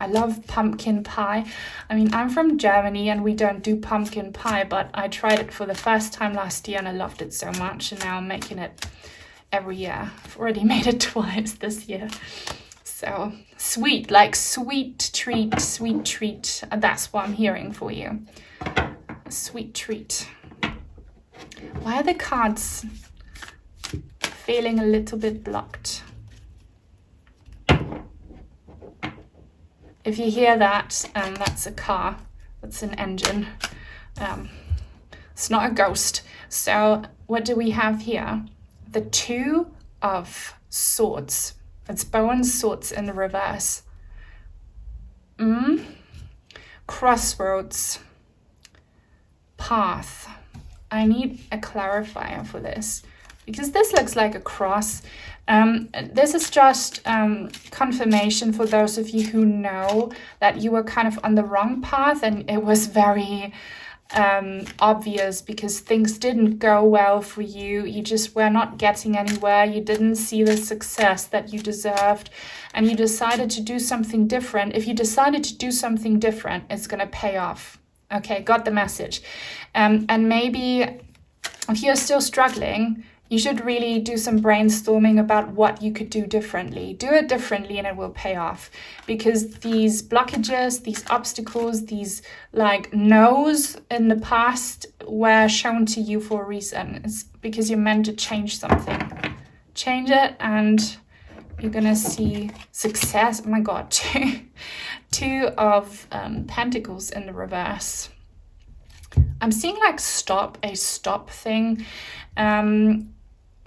I love pumpkin pie. I mean, I'm from Germany and we don't do pumpkin pie, but I tried it for the first time last year and I loved it so much, and now I'm making it every year. I've already made it twice this year. So sweet, like sweet treat. That's what I'm hearing for you. A sweet treat. Why are the cards feeling a little bit blocked? If you hear that, that's a car, that's an engine. It's not a ghost. So what do we have here? The Two of Swords. It's bow and swords in the reverse. Crossroads. Path. I need a clarifier for this, because this looks like a cross. This is just confirmation for those of you who know that you were kind of on the wrong path, and it was very obvious because things didn't go well for you. You just were not getting anywhere. You didn't see the success that you deserved, and you decided to do something different. If you decided to do something different, it's going to pay off. Okay, got the message. And maybe if you're still struggling, You should really do some brainstorming about what you could do differently. Do it differently and it will pay off. Because these blockages, these obstacles, these like no's in the past were shown to you for a reason. It's because you're meant to change something. Change it and you're gonna see success. Oh my God, two of Pentacles in the reverse. I'm seeing like a stop thing.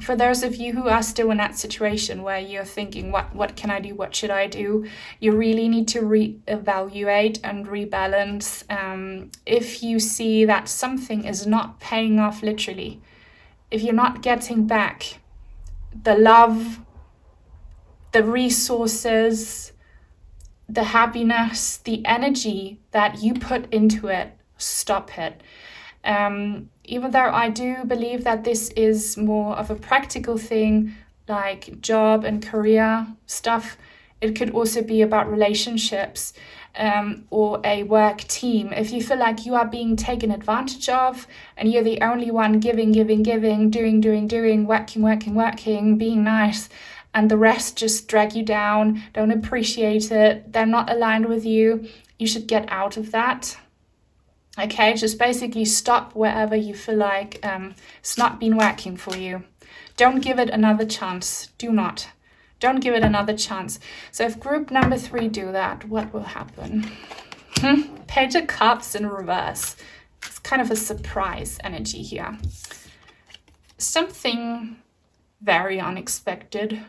For those of you who are still in that situation where you're thinking, what can I do? What should I do? You really need to reevaluate and rebalance. If you see that something is not paying off literally, if you're not getting back the love, the resources, the happiness, the energy that you put into it, stop it. Even though I do believe that this is more of a practical thing, like job and career stuff, it could also be about relationships or a work team. If you feel like you are being taken advantage of and you're the only one giving, doing, working, being nice, and the rest just drag you down, don't appreciate it, they're not aligned with you, you should get out of that. Okay, just basically stop wherever you feel like it's not been working for you. Don't give it another chance. Don't give it another chance. So if group number 3 do that, what will happen? Page of Cups in reverse. It's kind of a surprise energy here. Something very unexpected.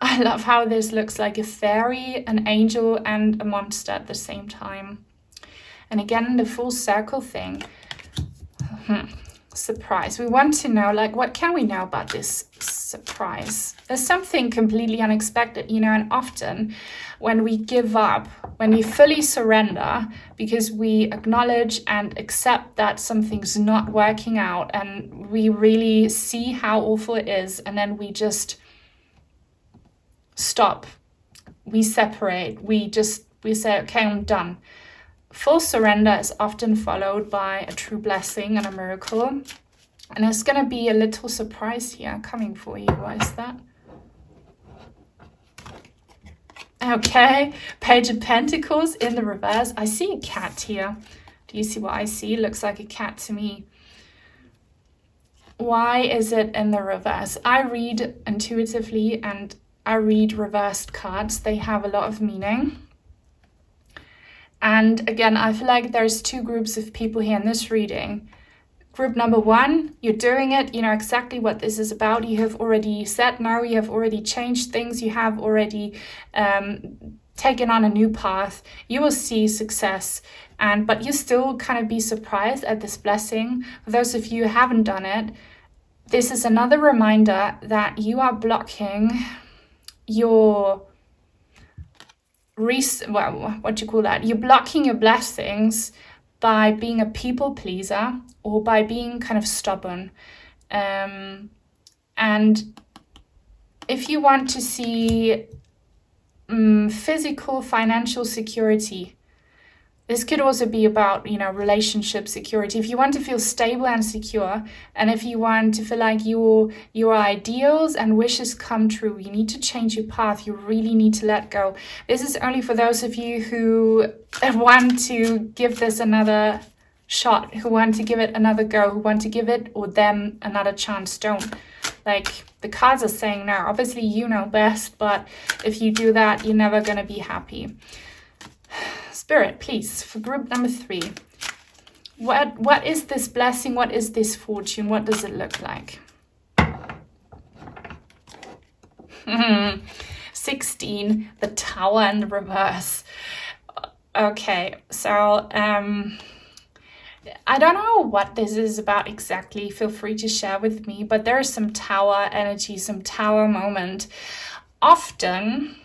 I love how this looks like a fairy, an angel, and a monster at the same time. And again, the full circle thing. Surprise. We want to know, like, what can we know about this surprise? There's something completely unexpected, you know, and often when we give up, when we fully surrender, because we acknowledge and accept that something's not working out and we really see how awful it is, and then we just stop. We separate. We say, okay, I'm done. Full surrender is often followed by a true blessing and a miracle. And there's going to be a little surprise here coming for you. Why is that? Okay, Page of Pentacles in the reverse. I see a cat here. Do you see what I see? It looks like a cat to me. Why is it in the reverse? I read intuitively and I read reversed cards. They have a lot of meaning. And again, I feel like there's 2 groups of people here in this reading. Group number 1, you're doing it, you know exactly what this is about. You have already said no, you have already changed things, you have already taken on a new path. You will see success, but you still kind of be surprised at this blessing. For those of you who haven't done it, this is another reminder that you are blocking your you're blocking your blessings by being a people pleaser or by being kind of stubborn. And if you want to see physical, financial security, this could also be about, you know, relationship security. If you want to feel stable and secure, and if you want to feel like your ideals and wishes come true, you need to change your path. You really need to let go. This is only for those of you who want to give this another shot, who want to give it another go, who want to give it or them another chance. Don't. Like, the cards are saying no. Obviously, you know best, but if you do that, you're never going to be happy. Spirit, please, for group number 3, what is this blessing? What is this fortune? What does it look like? 16, the Tower in the reverse. Okay, so I don't know what this is about exactly. Feel free to share with me, but there is some Tower energy, some Tower moment. Often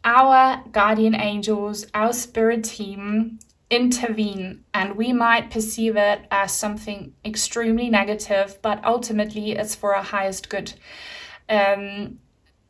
our guardian angels, our spirit team intervene, and we might perceive it as something extremely negative, but ultimately it's for our highest good.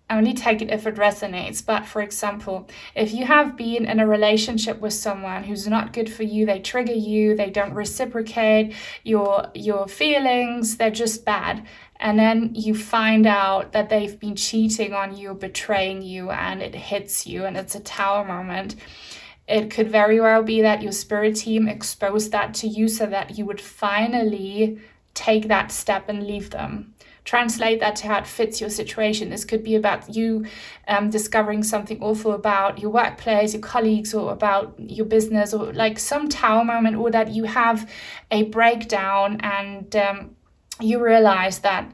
only take it if it resonates. But for example, if you have been in a relationship with someone who's not good for you, they trigger you, they don't reciprocate your feelings, they're just bad. And then you find out that they've been cheating on you, betraying you, and it hits you, and it's a tower moment. It could very well be that your spirit team exposed that to you so that you would finally take that step and leave them. Translate that to how it fits your situation. This could be about you discovering something awful about your workplace, your colleagues, or about your business, or like some tower moment, or that you have a breakdown and you realize that,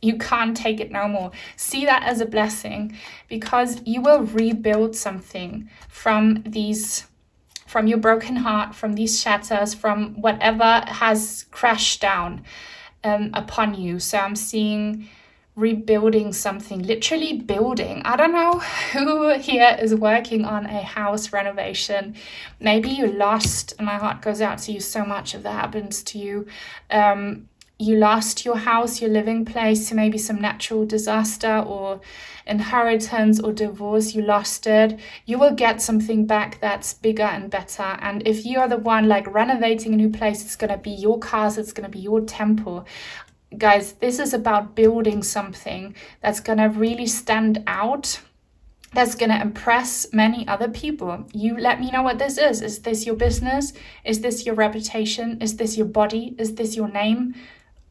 you can't take it no more. See that as a blessing, because you will rebuild something from your broken heart, from these shatters, from whatever has crashed down upon you. So I'm seeing rebuilding something, literally building. I don't know who here is working on a house renovation. Maybe you lost, and my heart goes out to you so much if that happens to you. You lost your house, your living place, to maybe some natural disaster or inheritance or divorce. You lost it. You will get something back that's bigger and better. And if you are the one like renovating a new place, it's going to be your castle, it's going to be your temple. Guys, this is about building something that's going to really stand out, that's going to impress many other people. You let me know what this is. Is this your business? Is this your reputation? Is this your body? Is this your name?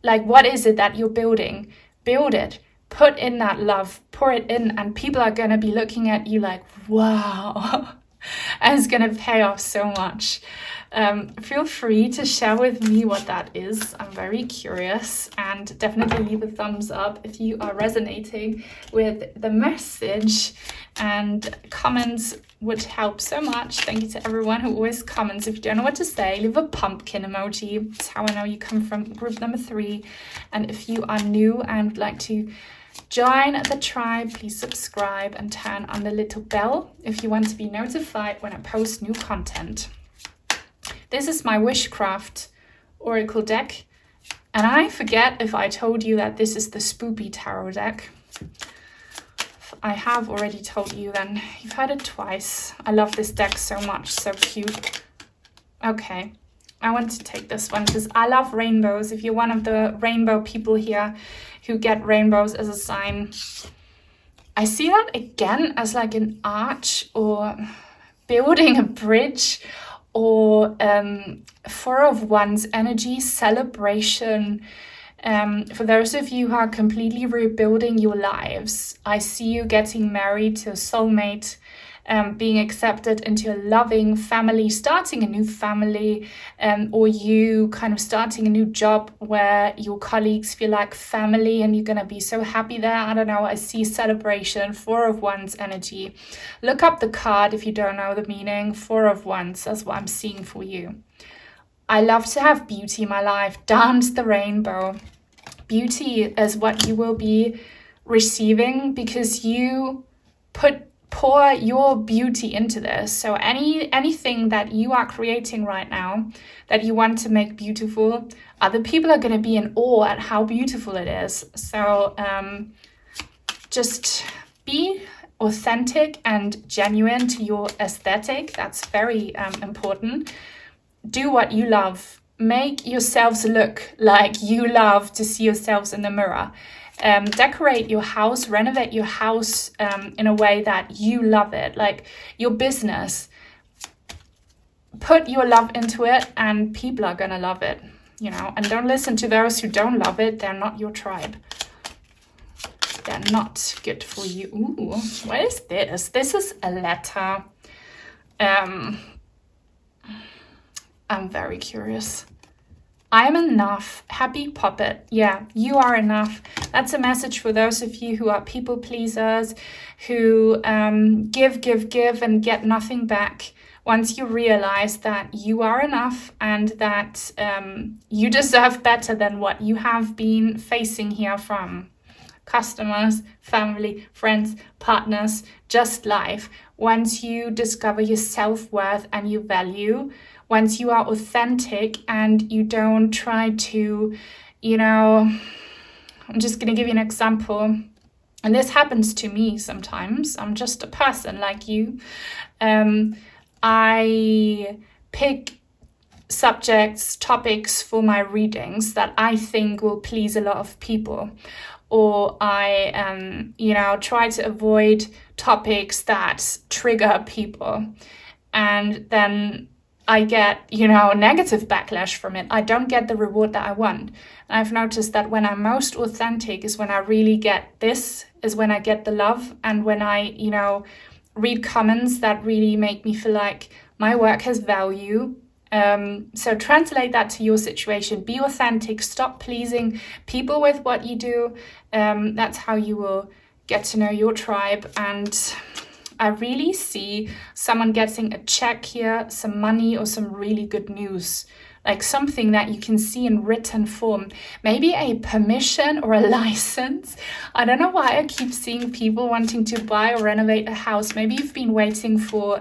Like, what is it that you're building? Build it. Put in that love. Pour it in. And people are going to be looking at you like, wow. And it's going to pay off so much. Feel free to share with me what that is. I'm very curious. And definitely leave a thumbs up if you are resonating with the message. And comments would help so much. Thank you to everyone who always comments. If you don't know what to say, leave a pumpkin emoji. That's how I know you come from group number 3. And if you are new and would like to join the tribe, please subscribe and turn on the little bell if you want to be notified when I post new content. This is my Wishcraft Oracle deck. And I forget if I told you that this is the Spoopy Tarot deck. I have already told you, then you've heard it twice. I love this deck so much, so cute. Okay, I want to take this one because I love rainbows. If you're one of the rainbow people here who get rainbows as a sign, I see that again as like an arch or building a bridge or Four of Wands energy, celebration. For those of you who are completely rebuilding your lives, I see you getting married to a soulmate, being accepted into a loving family, starting a new family, or you kind of starting a new job where your colleagues feel like family and you're going to be so happy there. I don't know, I see celebration, Four of Wands energy. Look up the card if you don't know the meaning. Four of Wands, that's what I'm seeing for you. I love to have beauty in my life. Dance the rainbow. Beauty is what you will be receiving because you pour your beauty into this. So anything that you are creating right now that you want to make beautiful, other people are going to be in awe at how beautiful it is. So just be authentic and genuine to your aesthetic. That's very important. Do what you love. Make yourselves look like you love to see yourselves in the mirror. Decorate your house, renovate your house in a way that you love it, like your business. Put your love into it and people are gonna love it, and don't listen to those who don't love it. They're not your tribe. They're not good for you. Ooh, what is this? This is a letter. I'm very curious. I'm enough. Happy puppet. Yeah, you are enough. That's a message for those of you who are people pleasers, who give and get nothing back. Once you realize that you are enough and that you deserve better than what you have been facing here from customers, family, friends, partners, just life. Once you discover your self-worth and your value, once you are authentic and you don't try to, I'm just going to give you an example. And this happens to me sometimes. I'm just a person like you. I pick subjects, topics for my readings that I think will please a lot of people. Or I, try to avoid topics that trigger people. And then I get, negative backlash from it. I don't get the reward that I want. And I've noticed that when I'm most authentic is when I really get this, is when I get the love, and when I, read comments that really make me feel like my work has value. So translate that to your situation. Be authentic. Stop pleasing people with what you do. That's how you will get to know your tribe. And I really see someone getting a check here, some money, or some really good news. Like something that you can see in written form. Maybe a permission or a license. I don't know why I keep seeing people wanting to buy or renovate a house. Maybe you've been waiting for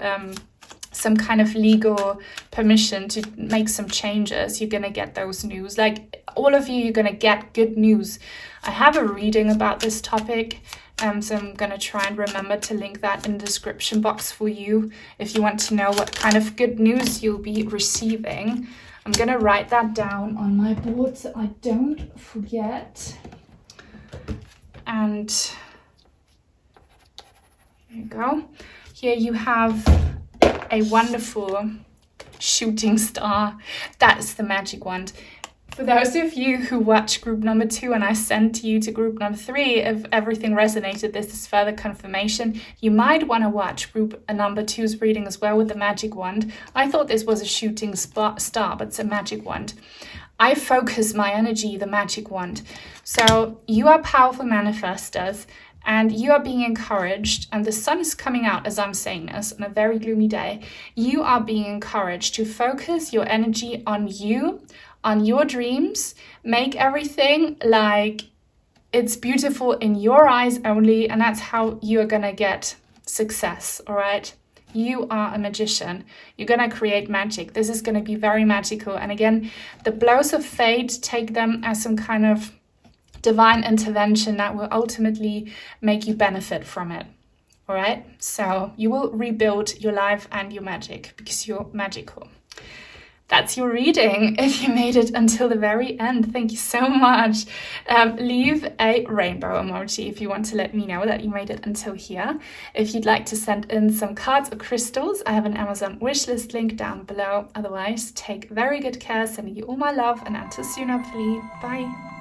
some kind of legal permission to make some changes. You're gonna get those news. Like all of you, you're gonna get good news. I have a reading about this topic. So I'm going to try and remember to link that in the description box for you if you want to know what kind of good news you'll be receiving. I'm going to write that down on my board so I don't forget. And there you go. Here you have a wonderful shooting star. That's the magic wand. For those of you who watch group number 2 and I sent you to group number 3, if everything resonated, this is further confirmation. You might want to watch group number 2's reading as well with the magic wand. I thought this was a shooting star, but it's a magic wand. I focus my energy, the magic wand. So you are powerful manifestors and you are being encouraged, and the sun is coming out as I'm saying this on a very gloomy day. You are being encouraged to focus your energy on you, on your dreams, make everything like it's beautiful in your eyes only, and that's how you're gonna get success, all right? You are a magician. You're gonna create magic. This is gonna be very magical. And again, the blows of fate, take them as some kind of divine intervention that will ultimately make you benefit from it, all right? So you will rebuild your life and your magic because you're magical. That's your reading. If you made it until the very end, thank you so much. Leave a rainbow emoji if you want to let me know that you made it until here. If you'd like to send in some cards or crystals, I have an Amazon wishlist link down below. Otherwise, take very good care. Sending you all my love, and until soon, hopefully. Bye.